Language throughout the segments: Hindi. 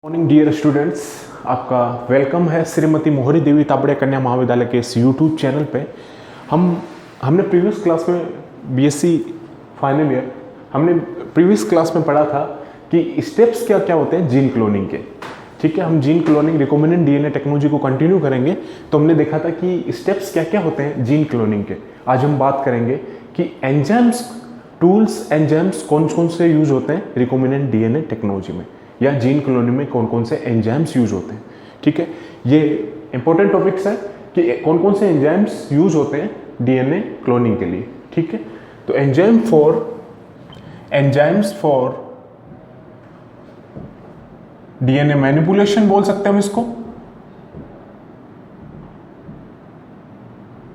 मॉर्निंग डियर स्टूडेंट्स, आपका वेलकम है श्रीमती मोहरी देवी ताबड़े कन्या महाविद्यालय के इस यूट्यूब चैनल पे। हमने प्रीवियस क्लास में बीएससी फाइनल ईयर हमने प्रीवियस क्लास में पढ़ा था कि स्टेप्स क्या क्या होते हैं जीन क्लोनिंग के। ठीक है, हम gene cloning recombinant DNA technology को कंटिन्यू करेंगे। तो हमने देखा था कि स्टेप्स क्या क्या होते हैं जीन क्लोनिंग के। आज हम बात करेंगे कि एंजाइम्स, टूल्स, एंजाइम्स कौन कौन से यूज होते हैं रिकॉम्बिनेंट डीएनए टेक्नोलॉजी में, या जीन क्लोनिंग में कौन कौन से एंजाइम्स यूज होते हैं। ठीक है, ये इंपॉर्टेंट टॉपिक्स है कि कौन कौन से एंजाइम्स यूज होते हैं डीएनए क्लोनिंग के लिए। ठीक है, तो एंजाइम्स फॉर डीएनए मैनिपुलेशन बोल सकते हैं हम इसको,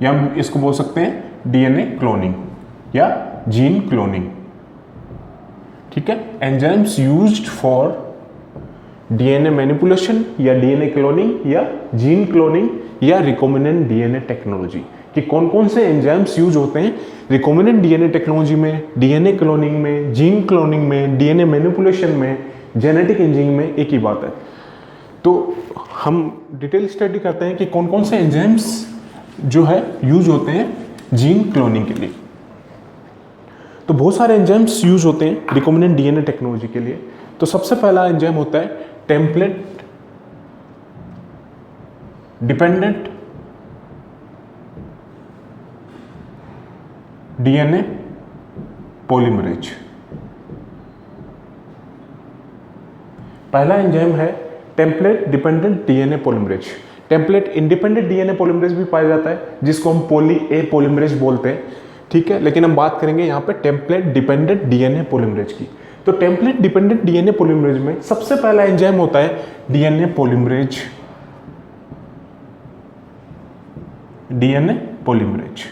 या हम इसको बोल सकते हैं डीएनए क्लोनिंग या जीन क्लोनिंग। ठीक है, enzymes used for DNA manipulation या डीएनए क्लोनिंग या जीन क्लोनिंग या रिकॉम्बिनेंट डीएनए टेक्नोलॉजी, कि कौन कौन से एंजाइम्स यूज होते हैं रिकॉम्बिनेंट डीएनए टेक्नोलॉजी में, डीएनए क्लोनिंग में, जीन क्लोनिंग में, डीएनए मैनिपुलेशन में, जेनेटिक इंजीनियरिंग में। एक ही बात है। तो हम डिटेल स्टडी करते हैं कि कौन कौन से एंजाइम्स जो है यूज होते हैं जीन क्लोनिंग के लिए। तो बहुत सारे एंजाइम्स यूज होते हैं रिकॉम्बिनेंट डीएनए टेक्नोलॉजी के लिए। तो सबसे पहला एंजाइम होता है टेम्पलेट डिपेंडेंट डीएनए पॉलीमरेज। पहला एंजाइम है template dependent DNA polymerase. Template independent DNA polymerase भी पाया जाता है, जिसको हम पॉली ए पॉलीमरेज बोलते हैं। ठीक है, लेकिन हम बात करेंगे यहाँ पे टेम्पलेट डिपेंडेंट डीएनए पॉलीमरेज की। तो टेम्पलेट डिपेंडेंट डीएनए पॉलीमरेज में सबसे पहला एंजाइम होता है डीएनए पॉलीमरेज। डीएनए पॉलीमरेज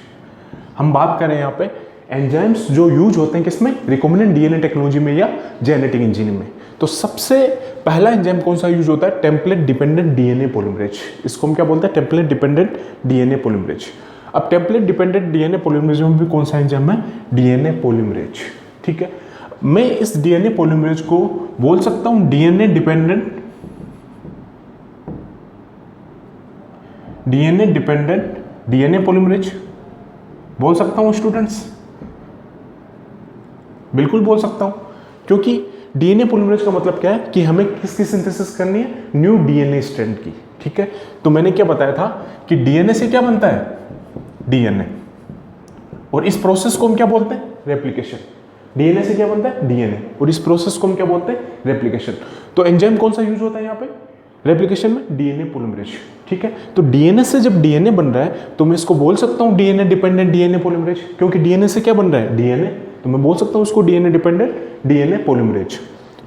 हम बात करें यहाँ पे एंजाइम्स जो यूज होते हैं किसमें, रिकॉम्बिनेंट डीएनए टेक्नोलॉजी में या जेनेटिक इंजीनियरिंग में। तो सबसे पहला एंजाइम कौन सा यूज होता है, टेम्पलेट डिपेंडेंट डीएनए पॉलीमरेज। इसको हम क्या बोलते हैं, टेम्पलेट डिपेंडेंट डीएनए पॉलीमरेज। अब टेम्पलेट डिपेंडेंट डीएनए पॉलीमरेज में भी कौन सा एंजाइम है, डीएनए पॉलीमरेज। ठीक है, मैं इस डीएनए पॉलीमरेज को बोल सकता हूं डीएनए डिपेंडेंट डीएनए पॉलीमरेज बोल सकता हूं स्टूडेंट्स, बिल्कुल बोल सकता हूं। क्योंकि डीएनए पॉलीमरेज का मतलब क्या है कि हमें किसकी सिंथेसिस करनी है, न्यू डीएनए स्ट्रैंड की। ठीक है, तो मैंने क्या बताया था कि डीएनए से क्या बनता है, डीएनए, और इस प्रोसेस को हम क्या बोलते हैं, रेप्लिकेशन। डीएनए से क्या बनता है, डीएनए, और इस प्रोसेस को हम क्या बोलते हैं, रेप्लिकेशन। तो एंजाइम कौन सा यूज होता है यहाँ पे रेप्लिकेशन में, डीएनए पॉलीमरेज। ठीक है, तो डीएनए से जब डीएनए बन रहा है तो मैं इसको बोल सकता हूँ डीएनए डिपेंडेंट डीएनए पॉलीमरेज, क्योंकि डीएनए से क्या बन रहा है, डीएनए। तो मैं बोल सकता हूँ उसको डीएनए डिपेंडेंट डीएनए पॉलीमरेज।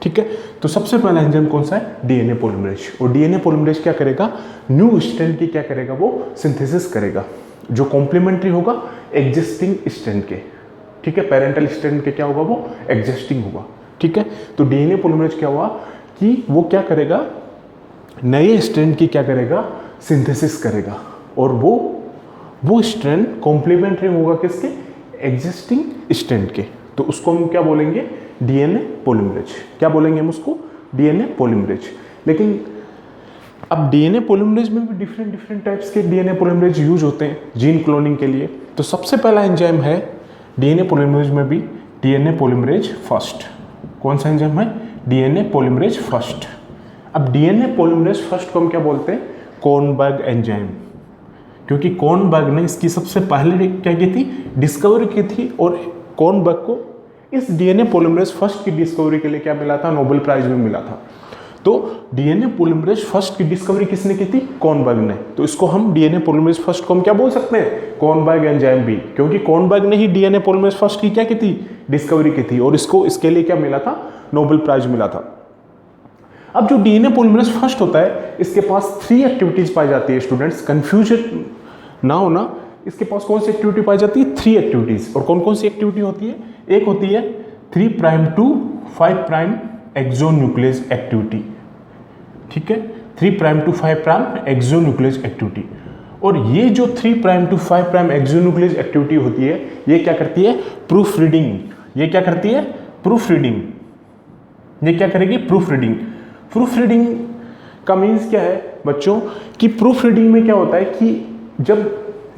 ठीक है, तो सबसे पहला एंजाइम कौन सा है, डीएनए पॉलीमरेज। और डीएनए पॉलीमरेज क्या करेगा, न्यू स्ट्रैंड की क्या करेगा, वो सिंथेसिस करेगा, जो कॉम्प्लीमेंट्री होगा एग्जिस्टिंग स्ट्रैंड के। ठीक है, पेरेंटल स्ट्रैंड के क्या होगा, वो एग्जिस्टिंग होगा। ठीक है, तो डीएनए पॉलीमरेज क्या हुआ कि वो क्या करेगा, नए स्ट्रैंड की क्या करेगा, सिंथेसिस करेगा, और वो स्ट्रैंड कॉम्प्लीमेंट्री होगा किसके, एग्जिस्टिंग स्ट्रैंड के। तो उसको हम क्या बोलेंगे, डीएनए पॉलीमरेज। क्या बोलेंगे हम उसको, डीएनए पॉलीमरेज। लेकिन अब डीएनए पॉलीमरेज में भी डिफरेंट टाइप्स के डीएनए पॉलीमरेज यूज होते हैं जीन क्लोनिंग के लिए। तो सबसे पहला एंजाइम है डीएनए पॉलीमरेज में भी डीएनए पॉलीमरेज फर्स्ट। कौन सा एंजाइम है, डीएनए पॉलीमरेज फर्स्ट। अब डीएनए पॉलीमरेज फर्स्ट को हम क्या बोलते हैं, कॉर्नबर्ग एंजाइम, क्योंकि कॉर्नबर्ग ने इसकी सबसे पहले क्या की थी, डिस्कवरी की थी। और कॉर्नबर्ग को इस डीएनए पॉलीमरेज फर्स्ट की डिस्कवरी के लिए क्या मिला था, नोबेल प्राइज भी मिला था। तो डीएनए पॉलीमरेज फर्स्ट की डिस्कवरी किसने की थी, कॉर्नबर्ग ने। तो इसको हम डीएनए पॉलीमरेज फर्स्ट को हम क्या बोल सकते हैं, कॉर्नबर्ग एंजाइम भी, क्योंकि कॉर्नबर्ग ने ही डीएनए पॉलीमरेज फर्स्ट की क्या की थी, डिस्कवरी की थी, और इसके लिए क्या मिला था, नोबेल प्राइज मिला था। अब जो डीएनए पॉलीमरेज फर्स्ट होता है, इसके पास 3 एक्टिविटीज पाई जाती है स्टूडेंट्स, कंफ्यूजन ना होना। इसके पास कौन सी एक्टिविटी पाई जाती है, 3 एक्टिविटीज। और कौन कौन सी एक्टिविटी होती है, एक होती है 3 prime to 5 prime exonuclease activity. ठीक है, 3 prime to 5 prime exonuclease activity. और ये जो 3 prime to 5 prime exonuclease activity होती है, ये क्या करती है, प्रूफ रीडिंग। ये क्या करती है, प्रूफ रीडिंग। ये क्या करेगी, प्रूफ रीडिंग। प्रूफ रीडिंग का मीन्स क्या है बच्चों कि प्रूफ रीडिंग में क्या होता है कि जब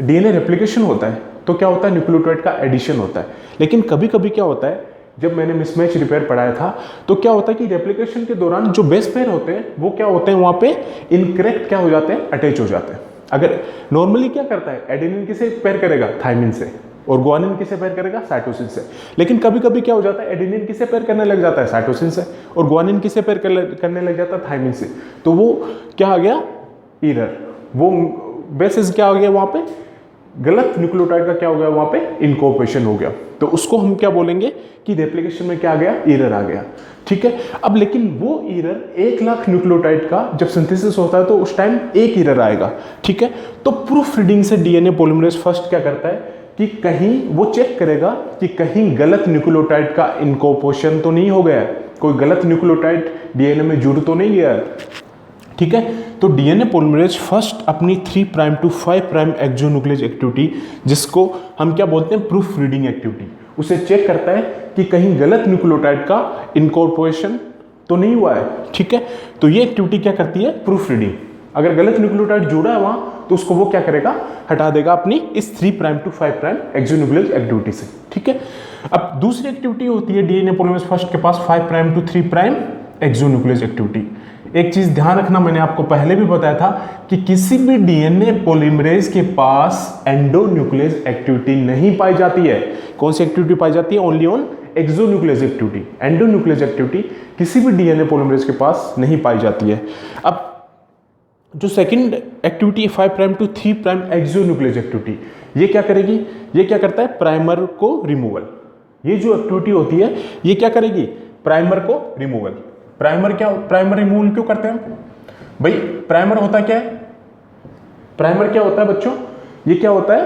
डीएनए रेप्लिकेशन होता है तो क्या होता है, न्यूक्लियोटाइड का एडिशन होता है। लेकिन कभी कभी क्या होता है, जब मैंने मिसमैच रिपेयर पढ़ाया था तो क्या होता है कि रेप्लिकेशन के दौरान जो बेस पेयर होते हैं वो क्या होते हैं, वहाँ पे इनकरेक्ट क्या हो जाते हैं, अटैच हो जाते हैं। अगर नॉर्मली क्या करता है, एडेनिन किसे पेयर करेगा, थायमिन से, और ग्वानिन किसे पेयर करेगा, साइटोसिन से। लेकिन कभी कभी क्या हो जाता है, एडेनिन किसे पेयर करने लग जाता है, साइटोसिन से, और ग्वानिन किसे पेयर करने लग जाता है, थायमिन से। तो वो क्या आ गया, एरर, वो बेसिस क्या हो गया, वहाँ पे गलत न्यूक्लियोटाइड का क्या हो गया, वहाँ पे इनकॉर्पोरेशन हो गया। तो उसको हम क्या बोलेंगे कि रेप्लिकेशन में क्या आ गया, एरर आ गया। ठीक है, अब लेकिन वो एरर 1,00,000 न्यूक्लियोटाइड का जब सिंथेसिस होता है तो उस टाइम एक एरर आएगा। ठीक है, तो प्रूफ रीडिंग से डीएनए पॉलीमरेज फर्स्ट क्या करता है कि कहीं वो चेक करेगा कि कहीं गलत न्यूक्लियोटाइड का इनकॉर्पोरेशन तो नहीं हो गया है, कोई गलत न्यूक्लियोटाइड डीएनए में जुड़ तो नहीं गया है। ठीक है, तो डीएनए पॉलीमरेज फर्स्ट अपनी 3 prime to 5 prime exonuclease activity, जिसको हम क्या बोलते हैं, प्रूफ रीडिंग एक्टिविटी, उसे चेक करता है कि कहीं गलत न्यूक्लियोटाइड का इनकॉर्पोरेशन तो नहीं हुआ है। ठीक है, तो ये एक्टिविटी क्या करती है, प्रूफ रीडिंग। अगर गलत न्यूक्लियोटाइड जुड़ा है वहां तो उसको वो क्या करेगा, हटा देगा अपनी इस 3 prime to 5 prime exonuclease activity से। ठीक है, अब दूसरी एक्टिविटी होती है डीएनए पॉलीमरेज फर्स्ट के पास 5 prime to 3 prime exonuclease activity. एक चीज ध्यान रखना, मैंने आपको पहले भी बताया था कि किसी भी डीएनए पॉलीमरेज के पास एंडोन्यूक्लियस एक्टिविटी नहीं पाई जाती है। कौन सी एक्टिविटी पाई जाती है, only on exonuclease activity. Endonuclease activity किसी भी डीएनए पॉलीमरेज के पास नहीं पाई जाती है। अब जो सेकंड एक्टिविटी है 5 prime to 3 prime exonuclease activity, ये क्या करेगी, ये क्या करता है, प्राइमर को रिमूवल। ये जो एक्टिविटी होती है ये क्या करेगी, प्राइमर को रिमूवल। प्राइमर क्या, प्राइमर रिमूवल क्यों करते हैं भाई, प्राइमर होता क्या है, प्राइमर क्या होता है बच्चों, ये क्या होता है,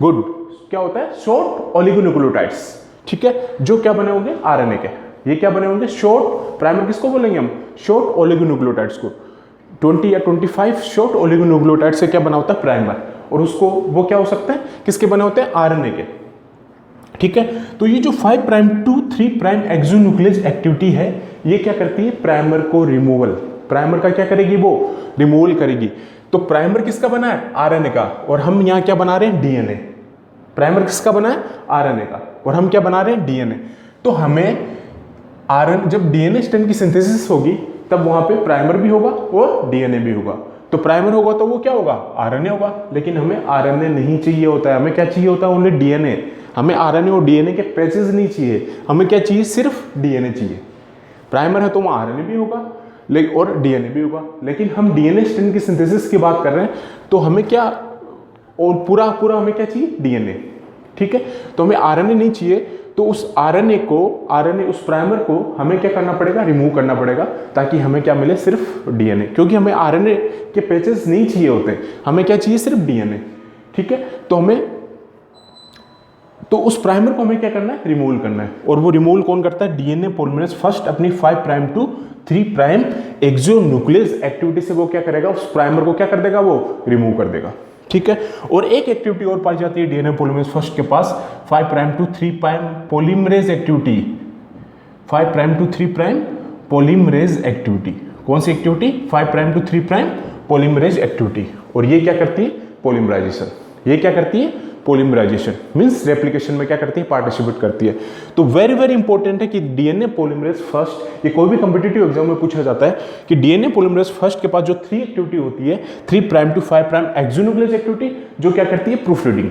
गुड, क्या होता है, शॉर्ट ओलिगोन्यूक्लियोटाइड्स। ठीक है, जो क्या बने होंगे, आरएनए के, ये क्या बने होंगे, शॉर्ट, प्राइमर किसको बोलेंगे हम, शॉर्ट ओलिगोन्यूक्लियोटाइड्स को। 20 या 25 शॉर्ट ओलिगोन्यूक्लियोटाइड से क्या बना होता है, प्राइमर, और उसको वो क्या हो सकते हैं, किसके बने होते हैं, आरएनए के। ठीक है, तो ये जो 5 prime to 3 prime exonuclease activity है ये क्या करती है, प्राइमर को रिमूवल, प्राइमर का क्या करेगी, वो रिमूवल करेगी। तो प्राइमर किसका बना है, आरएनए का, और हम यहां क्या बना रहे हैं, डीएनए। प्राइमर किसका बना है, आरएनए का, और हम क्या बना रहे हैं, डीएनए। तो हमें आरएनए, जब डीएनए स्ट्रैंड की सिंथेसिस होगी तब वहां पे प्राइमर भी होगा और डीएनए भी होगा। तो प्राइमर होगा तो वो क्या होगा, आरएनए होगा। लेकिन हमें आरएनए नहीं चाहिए होता है, हमें क्या चाहिए होता है, ओनली डीएनए। हमें आरएनए और डीएनए के पैचेस नहीं चाहिए, हमें क्या चाहिए, सिर्फ डीएनए चाहिए। प्राइमर है तो वहाँ आरएनए भी होगा और डीएनए भी होगा। लेकिन हम डीएनए स्ट्रैंड की सिंथेसिस की बात कर रहे हैं तो हमें क्या, और पूरा पूरा हमें क्या चाहिए, डीएनए। ठीक है, तो हमें आरएनए नहीं चाहिए, तो उस आरएनए उस प्राइमर को हमें क्या करना पड़ेगा, रिमूव करना पड़ेगा, ताकि हमें क्या मिले, सिर्फ डीएनए। क्योंकि हमें आरएनए के पैचेस नहीं चाहिए होते, हमें क्या चाहिए, सिर्फ डीएनए। ठीक है, तो उस प्राइमर को हमें क्या करना है, रिमूवल करना है। और वो रिमूवल कौन करता है, डीएनए पॉलीमरेज फर्स्ट अपनी 5 prime to 3 prime exonuclease activity से वो क्या करेगा, उस प्राइमर को क्या कर देगा, वो रिमूव कर देगा। ठीक है, और एक एक्टिविटी और पाई जाती है डीएनए पॉलीमरेज फर्स्ट के पास 5 prime to 3 prime polymerase activity. 5 prime to 3 prime polymerase activity, कौन सी activity, 5 prime to 3 prime polymerase activity. और ये क्या करती है, पॉलीमराइजेशन। ये क्या करती है, पॉलीमराइजेशन मींस रेप्लिकेशन में क्या करती है, पार्टिसिपेट करती है। तो वेरी वेरी इंपॉर्टेंट है कि डीएनए पॉलीमरेज फर्स्ट, ये कोई भी कॉम्पिटिटिव एग्जाम में पूछा जाता है कि डीएनए पॉलीमरेज फर्स्ट के पास जो 3 एक्टिविटी होती है, 3 prime to 5 prime exonuclease activity, जो क्या करती है, प्रूफ रीडिंग।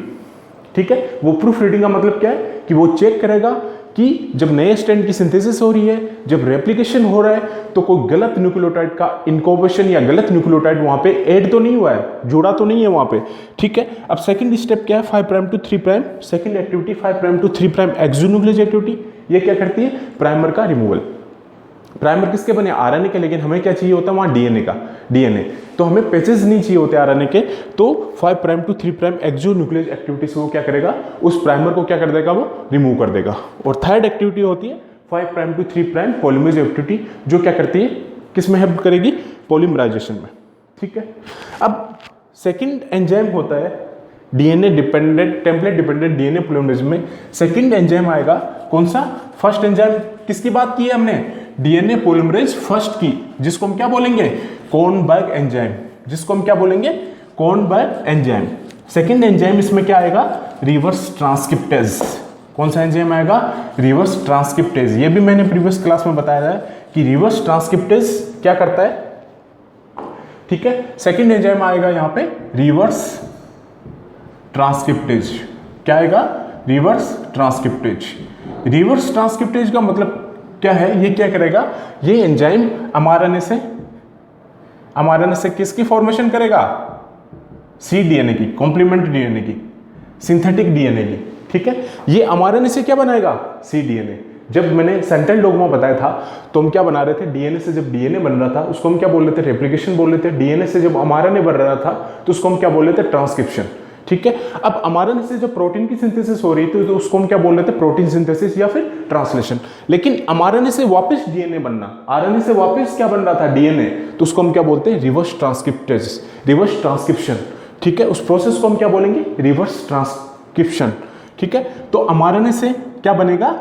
ठीक है, वो प्रूफ रीडिंग का मतलब क्या है कि वो चेक करेगा कि जब नए स्ट्रैंड की सिंथेसिस हो रही है, जब रेप्लिकेशन हो रहा है, तो कोई गलत न्यूक्लियोटाइड का इनकॉर्पोरेशन या गलत न्यूक्लियोटाइड वहां पे ऐड तो नहीं हुआ है, जुड़ा तो नहीं है वहां पे। ठीक है, अब सेकंड स्टेप क्या है, 5 prime to 3 prime, second activity 5 prime to 3 prime exonuclease activity. ये क्या करती है, प्राइमर का रिमूवल। प्राइमर किसके बने, आरएनए के, लेकिन हमें क्या चाहिए होता है वहां, डीएनए का, डीएनए। तो हमें पैचेस नहीं चाहिए होते आरएनए के, तो 5 prime to 3 prime exonuclease activity से वो क्या करेगा, उस प्राइमर को क्या कर देगा, वो रिमूव कर देगा। और थर्ड एक्टिविटी होती है 5 prime to 3 prime polymerase activity, जो क्या करती है, किस में हेल्प करेगी, पॉलीमराइजेशन में। ठीक है, अब सेकंड एंजाइम होता है DNA dependent, template dependent DNA polymerase में सेकंड एंजाइम आएगा, कौन सा, फर्स्ट एंजाइम किसकी बात की है हमने, डीएनए पॉलीमरेज फर्स्ट की, जिसको हम क्या बोलेंगे, कॉर्नबर्ग एंजाइम, जिसको हम क्या बोलेंगे, कॉर्नबर्ग एंजाइम। सेकंड एंजाइम इसमें क्या आएगा, रिवर्स ट्रांसक्रिप्टेज। कौन सा एंजाइम आएगा, रिवर्स ट्रांसक्रिप्टेज। ये भी मैंने प्रीवियस क्लास में बताया है कि रिवर्स ट्रांसक्रिप्टेज क्या करता है, ठीक है। सेकंड एंजाइम आएगा यहां पे रिवर्स ट्रांसक्रिप्टेज। क्या आएगा, रिवर्स ट्रांसक्रिप्टेज। रिवर्स ट्रांसक्रिप्टेज का मतलब क्या है, ये क्या करेगा, ये एंजाइम mRNA से किसकी फॉर्मेशन करेगा, cDNA की, कॉम्प्लीमेंट्री डीएनए की, सिंथेटिक डीएनए की, ठीक है। ये mRNA से क्या बनाएगा, cDNA। जब मैंने सेंट्रल डोग्मा बताया था तो हम क्या बना रहे थे, डीएनए से जब डीएनए बन रहा था उसको हम क्या बोल रहे थे, रेप्लिकेशन बोल रहे थे। डीएनए से जब mRNA बन रहा था तो उसको हम क्या बोल रहे थे, ट्रांसक्रिप्शन, ठीक है। अब mRNA से जब प्रोटीन की सिंथेसिस हो रही थी तो उसको हम क्या बोल रहे थे, प्रोटीन सिंथेसिस या फिर ट्रांसलेशन। लेकिन mRNA से वापस डीएनए बनना, आरएनए से वापस क्या बन रहा था, डीएनए, तो उसको हम क्या बोलते हैं, रिवर्स ट्रांसक्रिप्टेज, रिवर्स ट्रांसक्रिप्शन, ठीक है। उस प्रोसेस को हम क्या बोलेंगे, रिवर्स ट्रांसक्रिप्शन, ठीक है। तो mRNA से क्या बनेगा,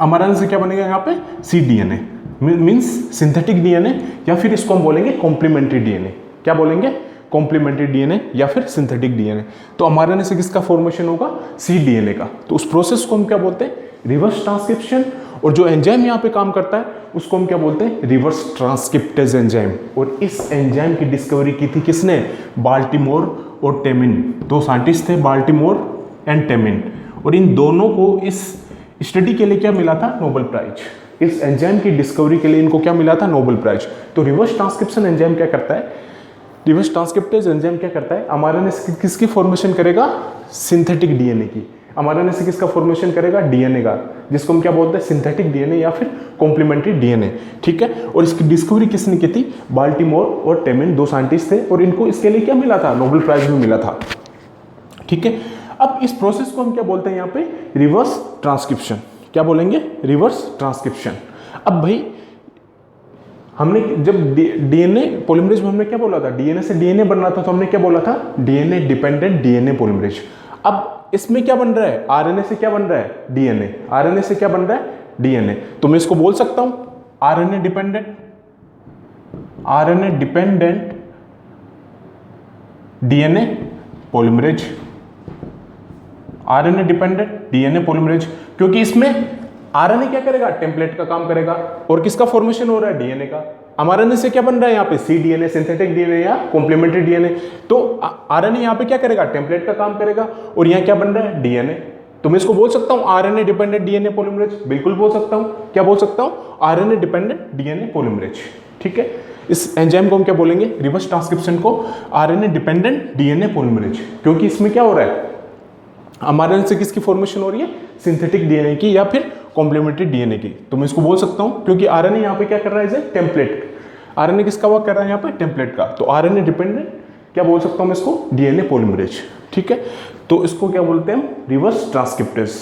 mRNA से क्या बनेगा यहाँ पे, cDNA मीन्स सिंथेटिक डीएनए, या फिर इसको हम बोलेंगे कॉम्प्लीमेंट्री डीएनए। क्या बोलेंगे, कॉम्प्लीमेंट्री डीएनए या फिर सिंथेटिक डीएनए। तो mRNA से किसका फॉर्मेशन होगा, cDNA का। तो उस प्रोसेस को हम क्या बोलते हैं, रिवर्स ट्रांसक्रिप्शन। और जो एंजाइम यहाँ पे काम करता है उसको हम क्या बोलते हैं, रिवर्स ट्रांसक्रिप्टेज एंजाइम। और इस एंजाइम की डिस्कवरी की थी किसने, बाल्टीमोर और टेमिन। दो साइंटिस्ट थे, बाल्टीमोर एंड टेमिन, और इन दोनों को इस स्टडी के लिए क्या मिला था, नोबेल प्राइज। इस एंजाइम की डिस्कवरी के लिए इनको क्या मिला था, नोबेल प्राइज। तो रिवर्स ट्रांसक्रिप्शन एंजाइम क्या करता है, रिवर्स ट्रांसक्रिप्टेज एंजाइम क्या करता है, mRNA से किसकी फॉर्मेशन करेगा, सिंथेटिक डीएनए की। mRNA से किसका फॉर्मेशन करेगा, डीएनए का, जिसको हम क्या बोलते हैं, सिंथेटिक डीएनए या फिर कॉम्प्लीमेंट्री डीएनए, ठीक है। और इसकी डिस्कवरी किसने की थी, बाल्टीमोर और टेमिन, दो साइंटिस्ट थे, और इनको इसके लिए क्या मिला था, नोबेल प्राइज भी मिला था, ठीक है। अब इस प्रोसेस को हम क्या बोलते हैं यहाँ पे, रिवर्स ट्रांसक्रिप्शन। क्या बोलेंगे, रिवर्स ट्रांसक्रिप्शन। अब भाई हमने जब डीएनए पॉलीमरेज में हमने क्या बोला था, डीएनए से डीएनए बन रहा था, तो हमने क्या बोला था, डीएनए डिपेंडेंट डीएनए पॉलीमरेज। अब इसमें क्या बन रहा है, आरएनए से क्या बन रहा है, डीएनए। आरएनए से क्या बन रहा है, डीएनए। तो मैं इसको बोल सकता हूं RNA dependent DNA polymerase, RNA dependent DNA polymerase, क्योंकि इसमें आरएनए क्या करेगा, टेम्पलेट का काम करेगा। और किसका फॉर्मेशन हो रहा है, डीएनए का। mRNA से क्या बन रहा है यहाँ पे, cDNA, सिंथेटिक डीएनए या कॉम्प्लीमेंट्री डीएनए। तो आरएनए यहाँ पे क्या करेगा, टेम्पलेट का काम करेगा, और यहाँ क्या बन रहा है, डीएनए। तो मैं इसको बोल सकता हूँ आरएनए डिपेंडेंट डीएनए पॉलीमरेज, बिल्कुल बोल सकता हूँ। क्या बोल सकता हूँ, आरएनए डिपेंडेंट डीएनए पॉलीमरेज, ठीक है। इस एंजाइम को हम क्या बोलेंगे, रिवर्स ट्रांसक्रिप्शन को आरएनए डिपेंडेंट डीएनए पॉलीमरेज, क्योंकि इसमें क्या हो रहा है, mRNA से किसकी फॉर्मेशन हो रही है, सिंथेटिक डीएनए की या फिर कॉम्प्लीमेंट्री डीएनए की। तो मैं इसको बोल सकता हूं, क्योंकि आरएनए यहाँ पे क्या कर रहा है, इसे टेम्पलेट, आरएनए किसका वर्क कर रहा है यहाँ पे, टेम्पलेट का। तो आरएनए डिपेंडेंट क्या बोल सकता हूं मैं इसको, डीएनए पॉलीमरेज, ठीक है। तो इसको क्या बोलते हैं हम, रिवर्स ट्रांसक्रिप्टेज,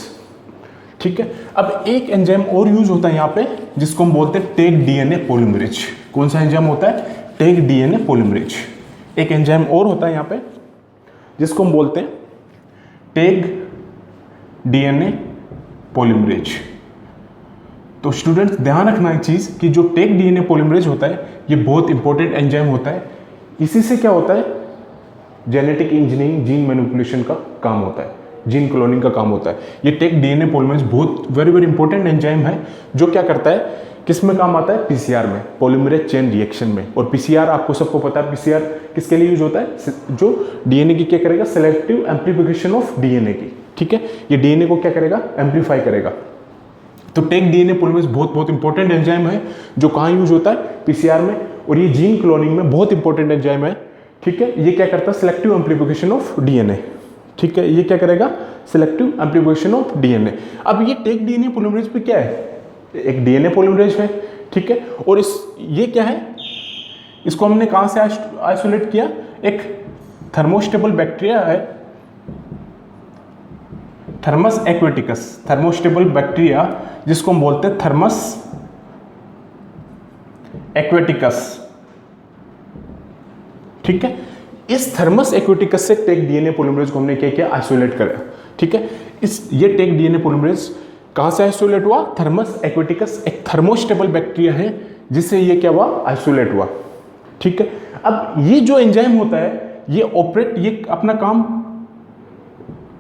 ठीक है। अब एक एंजाइम और यूज होता है यहाँ पे, जिसको हम बोलते हैं टेक डीएनए पॉलीमरेज। कौन सा एंजाइम होता है, टेक डीएनए पॉलीमरेज। एक एंजाइम और होता है यहाँ पे जिसको हम बोलते हैं टेक डीएनए पॉलीमरेज। तो स्टूडेंट्स ध्यान रखना एक चीज कि जो टेक डीएनए पॉलीमरेज होता है ये बहुत इंपॉर्टेंट एंजाइम होता है। इसी से क्या होता है, जेनेटिक इंजीनियरिंग, जीन मैनिपुलेशन का काम होता है, जीन क्लोनिंग का काम होता है। ये टेक डीएनए पॉलीमरेज बहुत वेरी इंपॉर्टेंट एंजाइम है, जो क्या करता है, किस में काम आता है, पीसीआर में, पॉलीमरेज चेन रिएक्शन में। और पीसीआर आपको सबको पता है, पीसीआर किसके लिए यूज होता है, जो डीएनए की क्या करेगा, सेलेक्टिव एम्प्लीफिकेशन ऑफ डीएनए की, ठीक है। ये डीएनए को क्या करेगा, एम्प्लीफाई करेगा। तो टेक डीएनए पॉलीमरेज बहुत इंपॉर्टेंट एंजाइम है, जो कहाँ यूज होता है, पीसीआर में। और ये जीन क्लोनिंग में बहुत इंपॉर्टेंट एंजाइम है, ठीक है। ये क्या करता है, सिलेक्टिव एम्प्लीफिकेशन ऑफ डीएनए, ठीक है। ये क्या करेगा, सिलेक्टिव एम्प्लीफिकेशन ऑफ डीएनए। अब ये टेक डीएनए पॉलीमरेज पे क्या है, एक डीएनए पॉलीमरेज है, ठीक है। और ये क्या है, इसको हमने कहां से आइसोलेट किया, एक थर्मोस्टेबल बैक्टीरिया है, थर्मस एक्वेटिकस, थर्मोस्टेबल बैक्टीरिया, जिसको हम बोलते हैं थर्मस एक्वेटिकस, ठीक है। इस थर्मस एक्वेटिकस से टेक डीएनए पॉलीमरेज को हमने क्या किया, आइसोलेट करा, ठीक है। ये टेक डीएनए पॉलीमरेज कहां से आइसोलेट हुआ? थर्मस एक्वेटिकस, एक थर्मोस्टेबल बैक्टीरिया है जिससे ये क्या हुआ? आइसोलेट हुआ। ठीक है, अब ये जो एंजाइम होता है ये अपना काम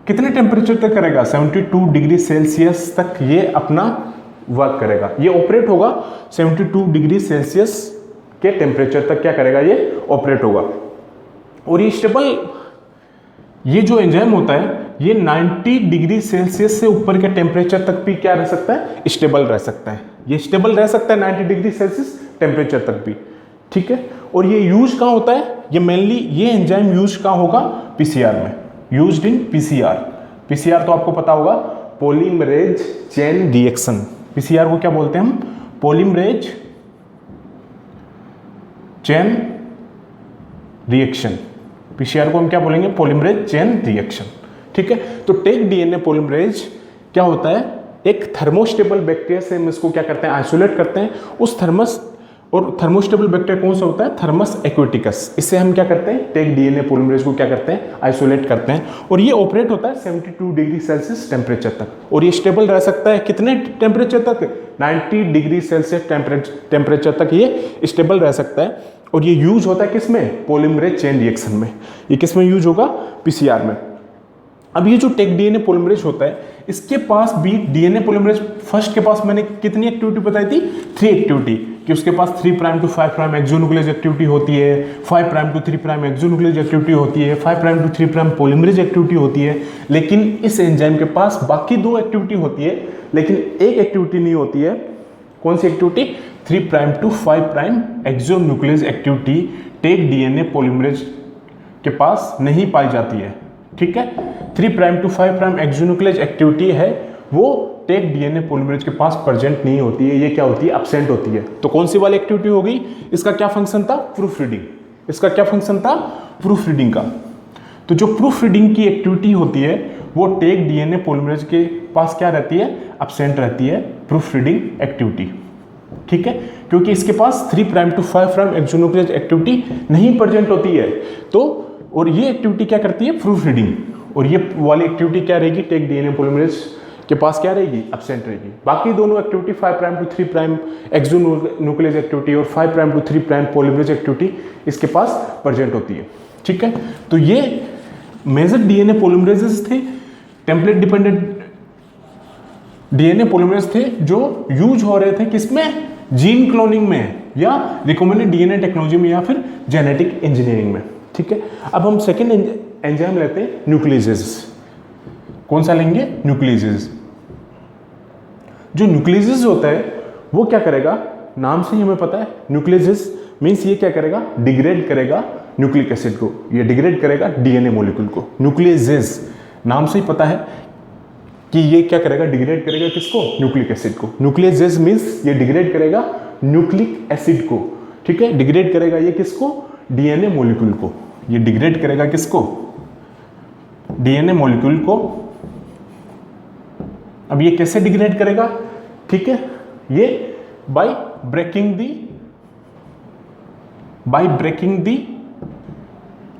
कितने टेम्परेचर तक करेगा? 72 डिग्री सेल्सियस तक ये अपना वर्क करेगा। ये ऑपरेट होगा 72 डिग्री सेल्सियस के टेम्परेचर तक, क्या करेगा? ये ऑपरेट होगा। और ये जो एंजाइम होता है ये 90 डिग्री सेल्सियस से ऊपर के टेम्परेचर तक भी क्या रह सकता है? स्टेबल रह सकता है। ये स्टेबल रह सकता है 90 डिग्री सेल्सियस टेम्परेचर तक भी। ठीक है, और ये यूज कहाँ होता है? ये मेनली ये एंजाइम यूज कहाँ होगा? पीसीआर में, यूज्ड इन पीसीआर। पीसीआर तो आपको पता होगा, पॉलीमरेज चेन रिएक्शन। पीसीआर को क्या बोलते हैं हम? Polymerase chain reaction. पीसीआर को हम क्या बोलेंगे? Polymerase chain reaction. ठीक है, तो टेक डीएनए पॉलीमरेज क्या होता है? एक थर्मोस्टेबल बैक्टीरिया से हम इसको क्या करते हैं? आइसोलेट करते हैं। उस थर्मस और थर्मोस्टेबल बैक्टीरिया कौन सा होता है? Thermus aquaticus. इससे हम क्या करते हैं? टेक डीएनए पॉलीमरेज को क्या करते हैं? आइसोलेट करते हैं। और ये ऑपरेट होता है 72 डिग्री सेल्सियस टेम्परेचर तक। और ये स्टेबल रह सकता है कितने टेम्परेचर तक? 90 डिग्री सेल्सियस टेम्परेचर तक ये स्टेबल रह सकता है। और ये यूज होता है किसमें? पॉलीमरेज चेन रिएक्शन में। ये किस में यूज होगा? पीसीआर में। अब ये जो टेक डीएनए पॉलीमरेज होता है, इसके पास भी डीएनए पॉलीमरेज फर्स्ट के पास मैंने कितनी एक्टिविटी बताई थी? 3 एक्टिविटी, कि उसके पास 3' to 5' एक्सोन्यूक्लियस एक्टिविटी होती है, 5' to 3' एक्सोन्यूक्लियस एक्टिविटी होती है, 5' to 3' पॉलीमरेज एक्टिविटी होती है। लेकिन इस एंजाइम के पास बाकी 2 एक्टिविटी होती है, लेकिन एक एक्टिविटी नहीं होती है। कौन सी एक्टिविटी? 3' to 5' एक्सोन्यूक्लियस एक्टिविटी टेक डीएनए पॉलीमरेज के पास नहीं पाई जाती है। ठीक है, 3' to 5' एक्सोन्यूक्लियस एक्टिविटी है वो टेक डीएनए पॉलीमरेज के पास प्रेजेंट नहीं होती है। ये क्या होती है? एब्सेंट होती है। तो कौन सी वाली एक्टिविटी हो गई? इसका क्या फंक्शन था? Proof reading. इसका क्या फंक्शन था? प्रूफ रीडिंग का। तो जो प्रूफ रीडिंग की एक्टिविटी होती है वो टेक डीएनए पॉलीमरेज के पास क्या रहती है? एब्सेंट रहती है, प्रूफ रीडिंग एक्टिविटी। ठीक है, क्योंकि इसके पास 3' to 5' एक्सोन्यूक्लियस एक्टिविटी नहीं प्रेजेंट होती है। तो और ये एक्टिविटी क्या करती है? Proof reading. और ये वाली एक्टिविटी क्या रहेगी? टेक डीएनए पॉलीमरेज के पास क्या रहेगी? एब्सेंट रहेगी। बाकी दोनों एक्टिविटी 5' to 3' एक्सोन्यूक्लियस एक्टिविटी और 5' to 3' पॉलीमरेज एक्टिविटी इसके पास प्रेजेंट होती है। ठीक है, तो ये मेजर डीएनए पॉलीमरेजेस थे, टेम्पलेट डिपेंडेंट डीएनए पॉलीमरेज थे जो यूज हो रहे थे किसमें? जीन क्लोनिंग में, या रिकमेंडेड डीएनए टेक्नोलॉजी में, या फिर जेनेटिक इंजीनियरिंग में। ठीक है, अब हम सेकेंड एंजाइम लेते हैं, न्यूक्लियेजेस। कौन सा लेंगे? न्यूक्लियेजेस। जो न्यूक्लियेजेस होता है वो क्या करेगा? नाम से ही हमें पता है, न्यूक्लियेजेस मीन्स ये क्या करेगा? डिग्रेड करेगा न्यूक्लिक एसिड को, ये डिग्रेड करेगा डीएनए मॉलिक्यूल को। न्यूक्लियेजेस नाम से ही पता है कि ये क्या करेगा? डिग्रेड करेगा किसको? न्यूक्लिक एसिड को। न्यूक्लियेजेस मीन्स ये डिग्रेड करेगा न्यूक्लिक एसिड को। ठीक है, डिग्रेड करेगा ये किसको? डीएनए मॉलिक्यूल को। ये डिग्रेड करेगा किसको? डीएनए मॉलिक्यूल को। अब ये कैसे डिग्रेड करेगा? ठीक है, ये by breaking the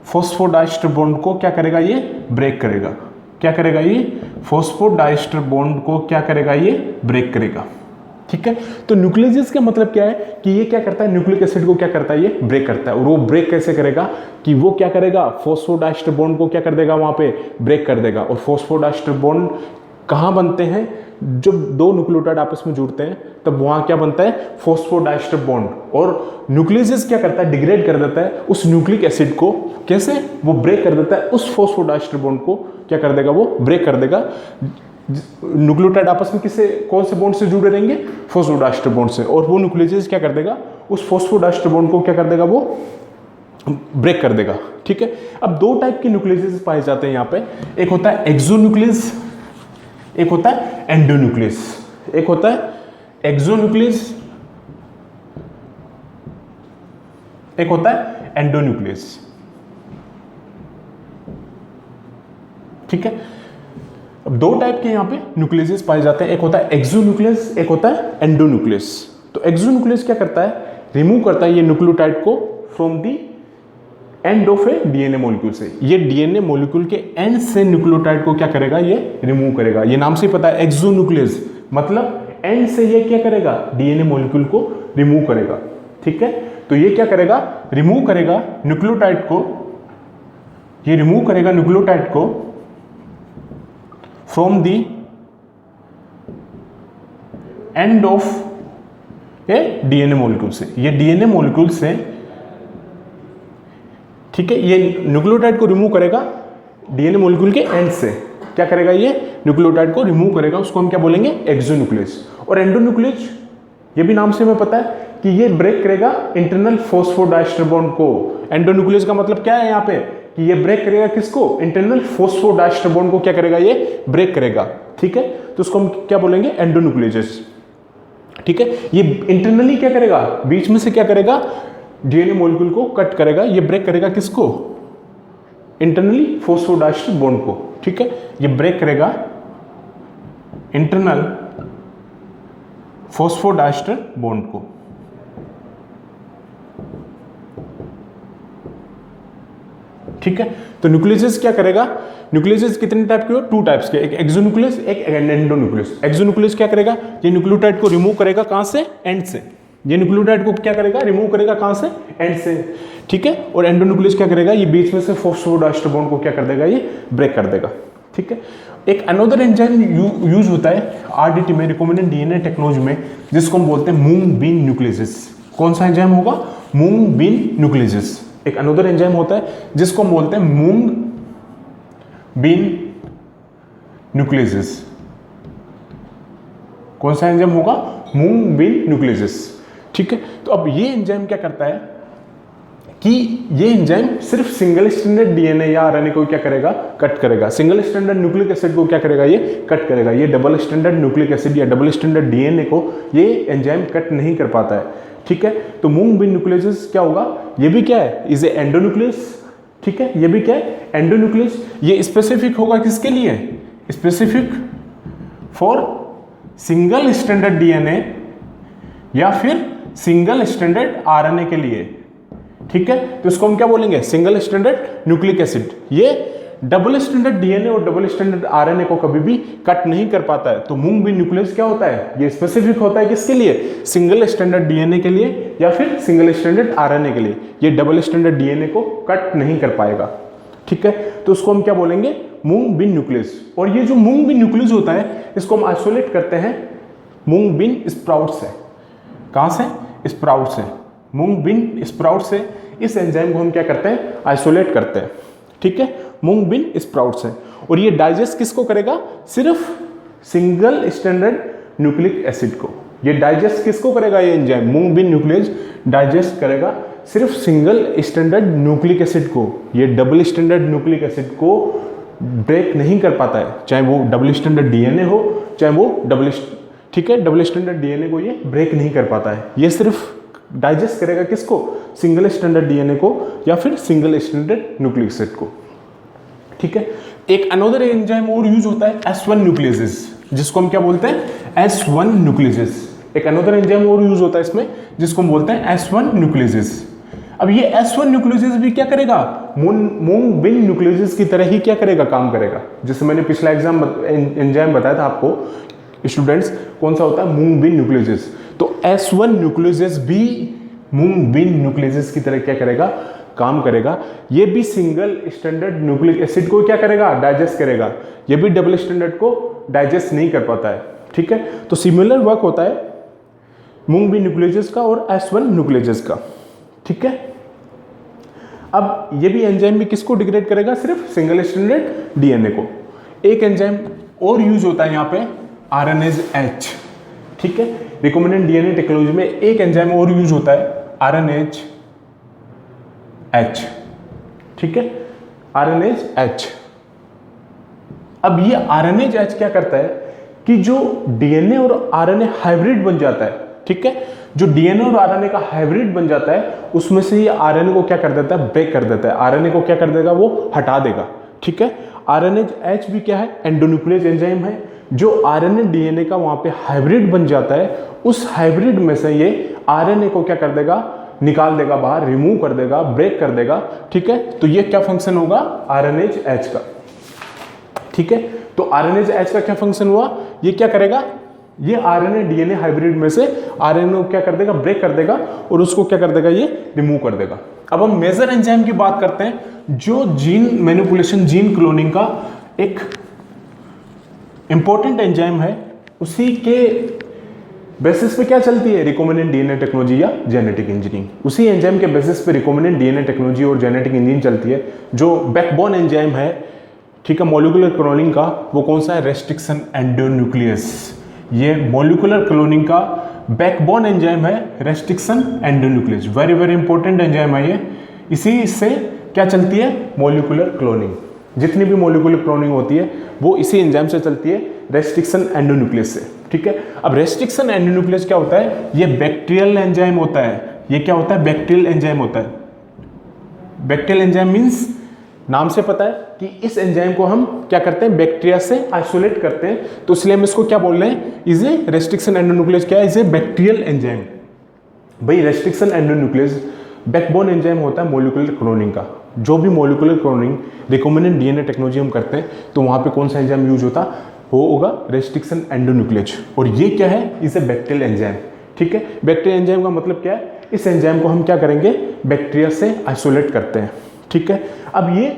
phosphodiester bond को क्या करेगा? ये ब्रेक करेगा। क्या करेगा? ये फॉस्फोडाइस्टर बॉन्ड को क्या करेगा? ये ब्रेक करेगा। ठीक है, तो न्यूक्लियेजेस का मतलब क्या है कि ये क्या करता है? न्यूक्लिक एसिड को क्या करता है? ये ब्रेक करता है। और वो ब्रेक कैसे करेगा? कि वो क्या करेगा? फॉस्फोडाइस्टर बॉन्ड को क्या कर देगा? वहां पे ब्रेक कर देगा। और फॉस्फोडाइस्टर बॉन्ड कहां बनते हैं? जब 2 न्यूक्लियोटाइड आपस में जुड़ते हैं तब वहां क्या बनता है? Phosphodiester bond. और न्यूक्लियेजेस क्या करता है? डिग्रेड कर देता है उस न्यूक्लिक एसिड को। कैसे? वो ब्रेक कर देता है उस फॉस्फोडाइस्टर बॉन्ड को, क्या कर देगा? वो ब्रेक कर देगा। न्यूक्लियोटाइड आपस में किससे, कौन से बॉन्ड से जुड़े रहेंगे? फॉस्फोडाइस्टर बॉन्ड से। और वो न्यूक्लियेजेस क्या कर देगा? उस फॉस्फोडाइस्टर बॉन्ड को क्या कर देगा? वो ब्रेक कर देगा। ठीक है, अब 2 टाइप के न्यूक्लियेजेस पाए जाते हैं यहाँ पे। एक होता है एक्सोन्यूक्लियस, एक होता है एंडोन्यूक्लियस। एक होता है एक्सोन्यूक्लियस, एक होता है एंडोन्यूक्लियस। ठीक है, अब 2 टाइप के यहाँ पे न्यूक्लियस पाए जाते हैं। एक होता है एक्सोन्यूक्लियस, एक होता है एंडोन्यूक्लियस। तो एक्सोन्यूक्लियस क्या करता है? रिमूव करता है ये न्यूक्लियोटाइड को from the end of A DNA molecule से। ये डीएनए मॉलिक्यूल के एंड से न्यूक्लियोटाइड को क्या करेगा? ये रिमूव करेगा। ये नाम से ही पता है एक्सोन्यूक्लियस मतलब एंड से ये क्या करेगा, डीएनए मॉलिक्यूल को रिमूव करेगा। ठीक है, तो ये क्या करेगा, रिमूव करेगा न्यूक्लियोटाइड को, ये रिमूव करेगा न्यूक्लियोटाइड को from the end of A DNA molecule से, ये डीएनए मॉलिक्यूल से, ठीक है, ये न्यूक्लियोटाइड को रिमूव करेगा डीएनए मॉलिक्यूल के एंड से। क्या करेगा, ये न्यूक्लियोटाइड को रिमूव करेगा, उसको हम क्या बोलेंगे, एक्सोन्यूक्लियस। और एंडोन्यूक्लियस, ये भी नाम से हमें पता है कि ये ब्रेक करेगा इंटरनल फॉस्फोडाइस्टर बॉन्ड को। एंडोन्यूक्लियस का मतलब क्या है यहाँ पे, कि ये ब्रेक करेगा किसको, इंटरनल फॉस्फोडाइस्टर बॉन्ड को क्या करेगा, ये ब्रेक करेगा। ठीक है, तो उसको हम क्या बोलेंगे, एंडोन्यूक्लियस। ठीक है, ये इंटरनली क्या करेगा, बीच में से क्या करेगा, डीएनए मॉलिक्यूल को कट करेगा, ये ब्रेक करेगा किसको, इंटरनली फॉस्फोडाइस्टर बॉन्ड को। ठीक है, ये ब्रेक करेगा इंटरनल फॉस्फोडाइस्टर बॉन्ड को। ठीक है, तो न्यूक्लियस क्या करेगा, न्यूक्लियस कितने टाइप के हो, 2 टाइप्स के, एक एक्सोन्यूक्लियस, एक एंडोन्यूक्लियस। एक्सोन्यूक्लियस क्या करेगा, ये न्यूक्लियोटाइड को रिमूव करेगा कहां से, एंड से। ये न्यूक्लियोटाइड को क्या करेगा, रिमूव करेगा कहां से, एंड से। ठीक है, और एंडोन्यूक्लियस क्या करेगा, ये बीच में से फॉस्फोडाइस्टर बॉन्ड को क्या कर देगा, ये ब्रेक कर देगा। ठीक है, एक अनदर एंजाइम यूज होता है आरडीटी में, रिकॉम्बिनेंट डीएनए टेक्नोलॉजी में, जिसको हम बोलते हैं मूंग बीन न्यूक्लियस। कौन सा एंजाइम होगा, मूंग बीन न्यूक्लियस। एक अनदर एंजाइम होता है जिसको हम बोलते हैं मूंग बीन न्यूक्लियस। कौन सा एंजाइम होगा, मूंग बीन न्यूक्लियस। ठीक है, तो अब ये एंजाइम क्या करता है कि ये एंजाइम सिर्फ सिंगल स्टैंडर्ड डीएनए या आरएनए को क्या करेगा, कट करेगा। सिंगल स्टैंडर्ड न्यूक्लिक एसिड को क्या करेगा, ये कट करेगा। ये डबल स्टैंडर्ड न्यूक्लिक एसिड या डबल स्टैंडर्ड डीएनए को ये एंजाइम कट नहीं कर पाता है। ठीक है, तो मूंग बीन न्यूक्लियस क्या होगा, ये भी क्या है, इज ए एंडोन्यूक्लियस। ठीक है, ये भी क्या है, एंडोन्यूक्लियस। ये स्पेसिफिक होगा किसके लिए, specific for single standard DNA या फिर सिंगल स्टैंडर्ड आरएनए के लिए। ठीक है, तो इसको हम क्या बोलेंगे, सिंगल स्टैंडर्ड न्यूक्लिक एसिड। ये डबल स्टैंडर्ड डीएनए और डबल स्टैंडर्ड आरएनए को कभी भी कट नहीं कर पाता है। तो मूंग बीन न्यूक्लियस क्या होता है, ये स्पेसिफिक होता है किसके लिए, सिंगल स्टैंडर्ड डीएनए के लिए या फिर सिंगल स्टैंडर्ड आरएनए के लिए। ये डबल स्टैंडर्ड डीएनए को कट नहीं कर पाएगा। ठीक है, तो उसको हम क्या बोलेंगे, मूंग बीन न्यूक्लियस। और ये जो मूंग बीन न्यूक्लियस होता है, इसको हम आइसोलेट करते हैं मूंग बीन स्प्राउट से। कहां से, स्प्राउट से, मूंग बीन स्प्राउट से इस एंजाइम को हम क्या करते हैं, आइसोलेट करते हैं। ठीक है, मूंग बीन स्प्राउट से। और ये डाइजेस्ट किसको करेगा, सिर्फ सिंगल स्टैंडर्ड न्यूक्लिक एसिड को। ये डाइजेस्ट किसको करेगा, ये enzyme mung bean nuclease digest करेगा सिर्फ सिंगल स्टैंडर्ड न्यूक्लिक एसिड को। ये डबल स्टैंडर्ड न्यूक्लिक एसिड को ब्रेक नहीं कर पाता है, चाहे वो डबल स्टैंडर्ड डीएनए हो, चाहे वो ठीक है, डबल स्टैंडर्ड डीएनए को ये ब्रेक नहीं कर पाता है। ये सिर्फ डाइजेस्ट करेगा किसको, सिंगल स्टैंडर्ड डीएनए को या फिर सिंगल स्टैंडर्ड न्यूक्लिक एसिड को। ठीक है, एक अनदर एंजाइम और यूज होता है S1 न्यूक्लियस, जिसको हम क्या बोलते हैं, S1 न्यूक्लियस। एक अनदर एंजाइम और यूज होता है इसमें, जिसको हम बोलते हैं S1 न्यूक्लियस। अब ये S1 न्यूक्लियस भी क्या करेगा, मूंग बीन न्यूक्लियस की तरह ही क्या करेगा, काम करेगा। जैसे मैंने पिछला एंजाइम बताया था आपको स्टूडेंट्स, कौन सा होता है, मूंग बीन न्यूक्लियस। तो S1 न्यूक्लियस भी मूंग बीन न्यूक्लियस की तरह क्या करेगा, काम करेगा। ये भी सिंगल स्टैंडर्ड न्यूक्लिक एसिड को क्या करेगा, डाइजेस्ट करेगा। ये भी डबल स्टैंडर्ड को डाइजेस्ट नहीं कर पाता है। ठीक है, तो सिमिलर वर्क होता है मूंग बीन न्यूक्लियस का और S1 न्यूक्लियस का। ठीक है, अब ये भी एंजाइम भी किसको डिग्रेड करेगा, सिर्फ सिंगल स्टैंडर्ड डीएनए को। एक एंजाइम और यूज होता है यहाँ पे, आरएनएज एच। ठीक है, रिकॉम्बिनेंट डीएनए टेक्नोलॉजी में एक एंजाइम और यूज होता है, आरएनएज एच। ठीक है, आरएनएज एच। अब ये आरएनएज एच क्या करता है कि जो डीएनए और आरएनए हाइब्रिड बन जाता है, ठीक है, जो डीएनए और आरएनए का हाइब्रिड बन जाता है, उसमें से ये आरएनए को क्या कर देता है, ब्रेक कर देता है। आरएनए को क्या कर देगा, वो हटा देगा। ठीक है, आरएनएज एच भी क्या है, एंडोन्यूक्लियस एंजाइम है, जो आरएनए डीएनए का वहां पे हाइब्रिड बन जाता है। उस हाइब्रिड में से ये आरएनए को क्या कर देगा, निकाल देगा बाहर, रिमूव कर देगा, ब्रेक कर देगा। ठीक है, तो ये क्या फंक्शन होगा, आरएनएज एच का। ठीक है, तो आरएनएज एच का क्या फंक्शन हुआ, ये क्या करेगा, ये आरएनए डीएनए हाइब्रिड में से आरएनए को क्या कर देगा, ब्रेक कर देगा और उसको क्या कर देगा, ये रिमूव कर देगा। अब हम मेजर एंजाइम की बात करते हैं जो जीन मैनिपुलेशन, जीन क्लोनिंग का एक इंपॉर्टेंट एंजाइम है। उसी के बेसिस पे क्या चलती है, रिकॉम्बिनेंट डीएनए टेक्नोलॉजी या जेनेटिक इंजीनियरिंग। उसी एंजाइम के बेसिस पे रिकॉम्बिनेंट डीएनए टेक्नोलॉजी और जेनेटिक इंजीनियरिंग चलती है। जो बैकबोन एंजाइम है, ठीक है, मॉलिक्यूलर क्लोनिंग का, वो कौन सा है, रेस्ट्रिक्शन एंडोन्यूक्लियस। ये मॉलिक्यूलर क्लोनिंग का बैकबोन एंजाइम है, restriction endonuclease. Very very important enzyme है ये। इसी से क्या चलती है, मॉलिक्यूलर क्लोनिंग। जितनी भी मॉलिक्यूलर क्लोनिंग होती है वो इसी एंजाइम से चलती है, रेस्ट्रिक्शन एंडोन्यूक्लियस से, ठीक है। अब रेस्ट्रिक्शन एंडोन्यूक्लियस क्या होता है, ये बैक्टीरियल एंजाइम होता है। ये क्या होता है, बैक्टीरियल एंजाइम होता है। बैक्टीरियल एंजाइम मींस नाम से पता है कि इस एंजाइम को हम क्या करते हैं, बैक्टीरिया से आइसोलेट करते हैं, तो इसलिए हम इसको क्या बोल रहे हैं, इज ए रेस्ट्रिक्शन एंडोन्यूक्लियस। क्या है, इज ए बैक्टीरियल एंजाइम। भाई रेस्ट्रिक्शन एंडोन्यूक्लियस बैकबोन एंजाइम होता है मॉलिक्यूलर क्लोनिंग का। जो भी molecular cloning recombinant DNA technology हम करते हैं तो वहां पे कौन सा एंजाइम यूज होता होगा, रेस्ट्रिक्शन एंडोन्यूक्लियस। और ये क्या है, इज ए बैक्टीरियल एंजाइम, ठीक है। बैक्टीरियल एंजाइम का मतलब क्या है, इस एंजाइम को हम क्या करेंगे, बैक्टीरिया से आइसोलेट करते हैं, ठीक है। अब ये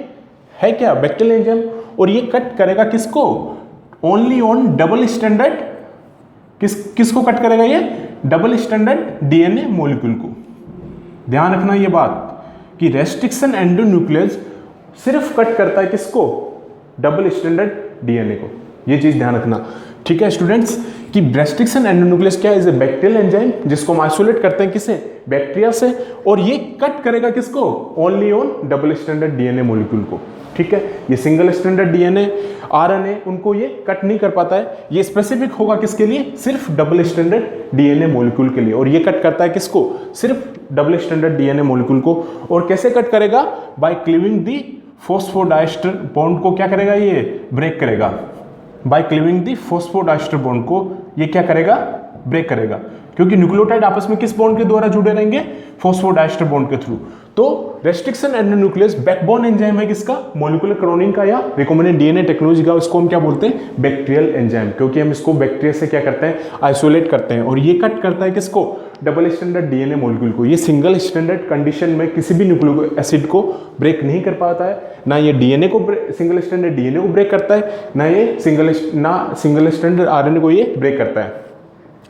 है क्या, बैक्टीरियल एंजाइम, और ये कट करेगा किसको, ओनली ऑन डबल स्टैंडर्ड, किसको कट करेगा, ये डबल स्टैंडर्ड डीएनए मॉलिक्यूल को। ध्यान रखना ये बात कि रेस्ट्रिक्शन एंडोन्यूक्लियस सिर्फ कट करता है किसको, डबल स्टैंडर्ड डीएनए को। ये चीज ध्यान रखना, ठीक है स्टूडेंट्स, कि रेस्ट्रिक्शन एंडोन्यूक्लियस क्या है, इज ए बैक्टीरियल एंजाइम जिसको हम आइसोलेट करते हैं किसे, बैक्टीरिया से, और ये कट करेगा किसको, only on double standard DNA molecule को, ठीक है। ये सिंगल स्टैंडर्ड डीएनए आरएनए उनको ये कट नहीं कर पाता है। ये स्पेसिफिक होगा किसके लिए, सिर्फ डबल स्टैंडर्ड डीएनए मॉलिक्यूल के लिए, और ये कट करता है किसको, सिर्फ डबल स्टैंडर्ड डीएनए मॉलिक्यूल को। और कैसे कट करेगा, बाय क्लीविंग दी फॉस्फोडाइस्टर बॉन्ड को क्या करेगा, ये ब्रेक करेगा। बाय क्लीविंग दी फॉस्फोडाइस्टर बॉन्ड को ये क्या करेगा, ब्रेक करेगा, क्योंकि न्यूक्लियोटाइड आपस में किस बॉन्ड के द्वारा जुड़े रहेंगे, फॉस्फोडाइस्टर बॉन्ड के थ्रू। तो रेस्ट्रिक्शन एंडोन्यूक्लियस बैकबोन एंजाइम है किसका, मॉलिक्यूलर क्लोनिंग का या रिकॉम्बिनेंट डीएनए टेक्नोलॉजी का। इसको हम क्या बोलते हैं, बैक्टीरियल एंजाइम, क्योंकि हम इसको बैक्टीरिया से क्या करते हैं, आइसोलेट करते हैं। और ये कट करता है किसको, डबल स्टैंडर्ड डीएनए मॉलिक्यूल को। ये सिंगल स्टैंडर्ड कंडीशन में किसी भी न्यूक्लिक एसिड को ब्रेक नहीं कर पाता है, ना ये डीएनए को सिंगल स्टैंडर्ड डीएनए को ब्रेक करता है, ना ये सिंगल स्टैंडर्ड आरएनए को ये ब्रेक करता है।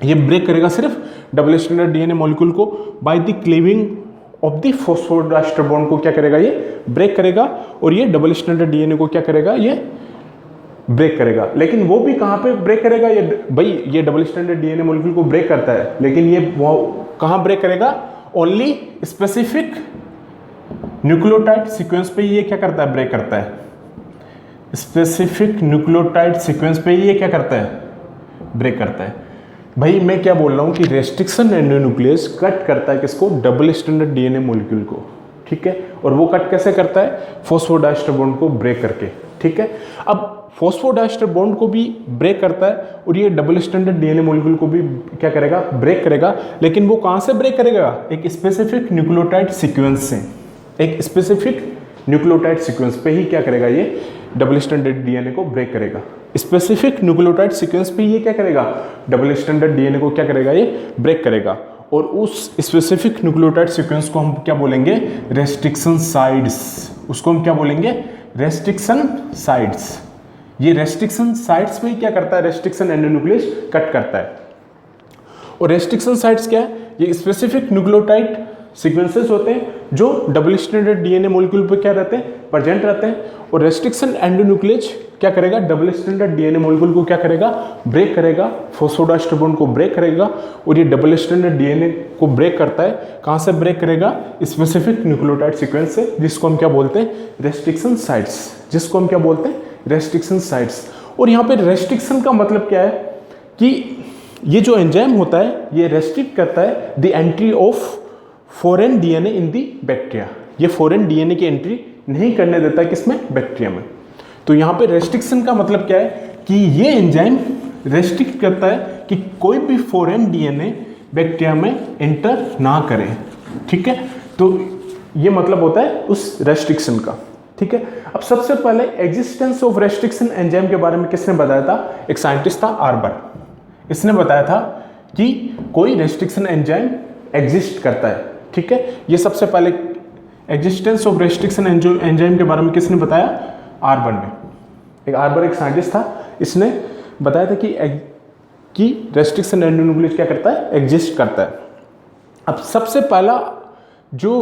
ये ब्रेक करेगा सिर्फ डबल स्टैंडर्ड डीएनए मॉलिक्यूल को by the cleaving of the phosphodiester bond को क्या करेगा, ये ब्रेक करेगा, और ये डबल स्टैंडर्ड डीएनए को क्या करेगा, ये ब्रेक करेगा। लेकिन वो भी कहां पे ब्रेक करेगा, ये भाई ये डबल स्टैंडर्ड डीएनए मॉलिक्यूल को ब्रेक करता है, लेकिन ये वो कहां ब्रेक करेगा, ओनली स्पेसिफिक न्यूक्लियोटाइड सीक्वेंस पे ये क्या करता है, ब्रेक करता है। स्पेसिफिक न्यूक्लियोटाइड सीक्वेंस पे ये क्या करता है, ब्रेक करता है। भाई मैं क्या बोल रहा हूं कि रेस्ट्रिक्शन एंडोन्यूक्लियस कट करता है किसको, डबल स्टैंडर्ड डीएनए मॉलिक्यूल को, ठीक है। और वो कट कैसे करता है, फॉस्फोडाइस्टर बॉन्ड को ब्रेक करके, ठीक है। अब फॉस्फोडाइस्टर बॉन्ड को भी ब्रेक करता है और ये डबल स्टैंडर्ड डीएनए मॉलिक्यूल को भी क्या करेगा, ब्रेक करेगा। लेकिन वो कहां से ब्रेक करेगा, एक स्पेसिफिक न्यूक्लियोटाइड सीक्वेंस से, एक स्पेसिफिक न्यूक्लियोटाइड सीक्वेंस पे ही क्या करेगा, ये डबल स्टैंडर्ड डीएनए को ब्रेक करेगा। स्पेसिफिक न्यूक्लियोटाइड सीक्वेंस पे ये क्या करेगा, डबल स्टैंडर्ड डीएनए को क्या करेगा, ये ब्रेक करेगा। और उस स्पेसिफिक न्यूक्लियोटाइड सीक्वेंस को हम क्या बोलेंगे, रेस्ट्रिक्शन साइड्स। उसको हम क्या बोलेंगे, रेस्ट्रिक्शन साइड्स। ये रेस्ट्रिक्शन साइट्स में क्या करता है, रेस्ट्रिक्शन एंडोन्यूक्लियस कट करता है। और रेस्ट्रिक्शन साइट्स क्या है, ये स्पेसिफिक न्यूक्लियोटाइड सीक्वेंसेस होते हैं जो डबल स्टैंडर्ड डीएनए मॉलिक्यूल पे क्या रहते हैं, प्रेजेंट रहते हैं। और रेस्ट्रिक्शन एंडोन्यूक्लियस क्या करेगा, डबल स्टैंडर्ड डीएनए मॉलिक्यूल को क्या करेगा, ब्रेक करेगा, फॉस्फोडाइस्टर बॉन्ड को ब्रेक करेगा। और ये डबल स्टैंडर्ड डीएनए को ब्रेक करता है, कहां से ब्रेक करेगा, स्पेसिफिक न्यूक्लियोटाइड सीक्वेंस से, जिसको हम क्या बोलते हैं, रेस्ट्रिक्शन साइट्स, जिसको हम क्या बोलते हैं, रेस्ट्रिक्शन साइट्स। और यहाँ पे रेस्ट्रिक्शन का मतलब क्या है कि ये जो एंजाइम होता है ये रेस्ट्रिक्ट करता है the entry of foreign DNA in the bacteria. ये फॉरेन डीएनए की एंट्री नहीं करने देता है किसमें, बैक्टीरिया में। तो यहाँ पे रेस्ट्रिक्शन का मतलब क्या है कि ये एंजाइम रेस्ट्रिक्ट करता है कि कोई भी फॉरेन डीएनए बैक्टीरिया में एंटर ना करे, ठीक है। तो ये मतलब होता है उस रेस्ट्रिक्शन का, ठीक है। अब सबसे पहले एग्जिस्टेंस ऑफ रेस्ट्रिक्शन एंजाइम के बारे में किसने बताया था, एक साइंटिस्ट था आर्बर। इसने बताया था कि कोई रेस्ट्रिक्शन एंजाइम एग्जिस्ट करता है, ठीक है। ये सबसे पहले एग्जिस्टेंस ऑफ रेस्ट्रिक्शन एंजाइम के बारे में किसने बताया? आर्बन ने। आर्बन एक साइंटिस्ट था, इसने बताया था कि रेस्ट्रिक्शन एंडोन्यूक्लियस क्या करता है? एग्जिस्ट करता है। अब सबसे पहला जो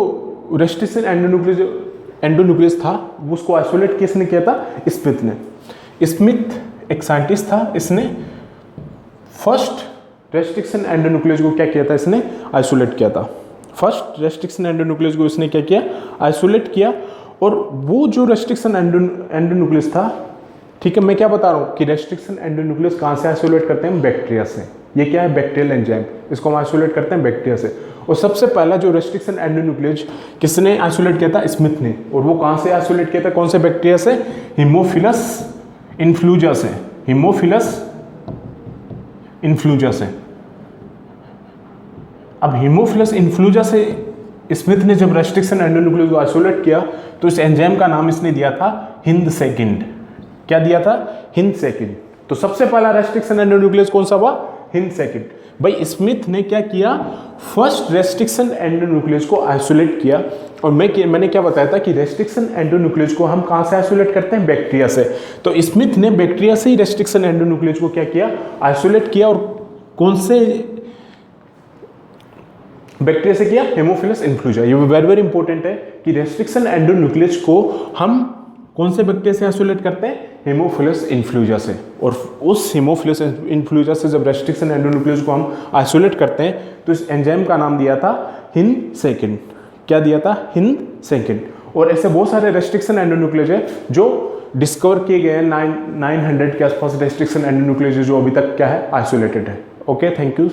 रेस्ट्रिक्शन एंडोन्यूक्लियस था उसको आइसोलेट किसने किया था? स्मिथ ने। स्मिथ एक साइंटिस्ट था, इसने फर्स्ट रेस्ट्रिक्शन एंडोन्यूक्लियस को क्या किया था? इसने आइसोलेट किया था। फर्स्ट रेस्ट्रिक्शन एंडोन्यूक्लियस को इसने क्या किया? आइसोलेट किया। और वो जो रेस्ट्रिक्शन एंडोन्यूक्लियस था, ठीक है, मैं क्या बता रहा हूँ कि रेस्ट्रिक्शन एंडोन्यूक्लियस कहाँ से आइसोलेट करते हैं? बैक्टीरिया से। ये क्या है? बैक्टीरियल एंजाइम, इसको हम आइसोलेट करते हैं बैक्टीरिया से। और सबसे पहला जो रेस्ट्रिक्शन एंडोन्यूक्लियस किसने आइसोलेट किया था? स्मिथ ने। और वो कहाँ से आइसोलेट किया था? कौन से बैक्टीरिया से? हीमोफिलस इन्फ्लूजा से। हीमोफिलस इन्फ्लूजा से। अब हीमोफिलस इन्फ्लूजा से स्मिथ ने जब रेस्ट्रिक्शन एंडोन्यूक्लियस को आइसोलेट किया तो इस एंजाइम का नाम इसने दिया था हिंद सेकंड। क्या दिया था? हिंद सेकंड। तो सबसे पहला रेस्ट्रिक्शन एंडोन्यूक्लियस कौन सा हुआ? हिंद सेकंड। भाई स्मिथ ने क्या किया? फर्स्ट रेस्ट्रिक्शन एंडोन्यूक्लियस को आइसोलेट किया। और मैंने क्या बताया था कि रेस्ट्रिक्शन एंडोन्यूक्लियस को हम कहां से आइसोलेट करते हैं? बैक्टीरिया से। तो स्मिथ ने बैक्टीरिया से ही रेस्ट्रिक्शन एंडोन्यूक्लियस को क्या किया? आइसोलेट किया। और कौन से बैक्टीरिया से किया? हेमोफिलस इन्फ्लूजा। ये वेरी वेरी इंपॉर्टेंट है कि रेस्ट्रिक्शन एंडोन्यूक्लियस को हम कौन से बैक्टीरिया से आइसोलेट करते हैं? हेमोफिलस इन्फ्लूजा से। और उस हेमोफिलस इन्फ्लूजा से जब रेस्ट्रिक्शन एंडोन्यूक्लियस को हम आइसोलेट करते हैं तो इस एंजाइम का नाम दिया था हिंद सेकंड। क्या दिया था? हिंद सेकंड। और ऐसे बहुत सारे रेस्ट्रिक्शन एंडोन्यूक्लियस है जो डिस्कवर किए गए हैं। 900 के आसपास रेस्ट्रिक्शन एंडोन्यूक्लियस जो अभी तक क्या है? आइसोलेटेड है। Okay, thank you.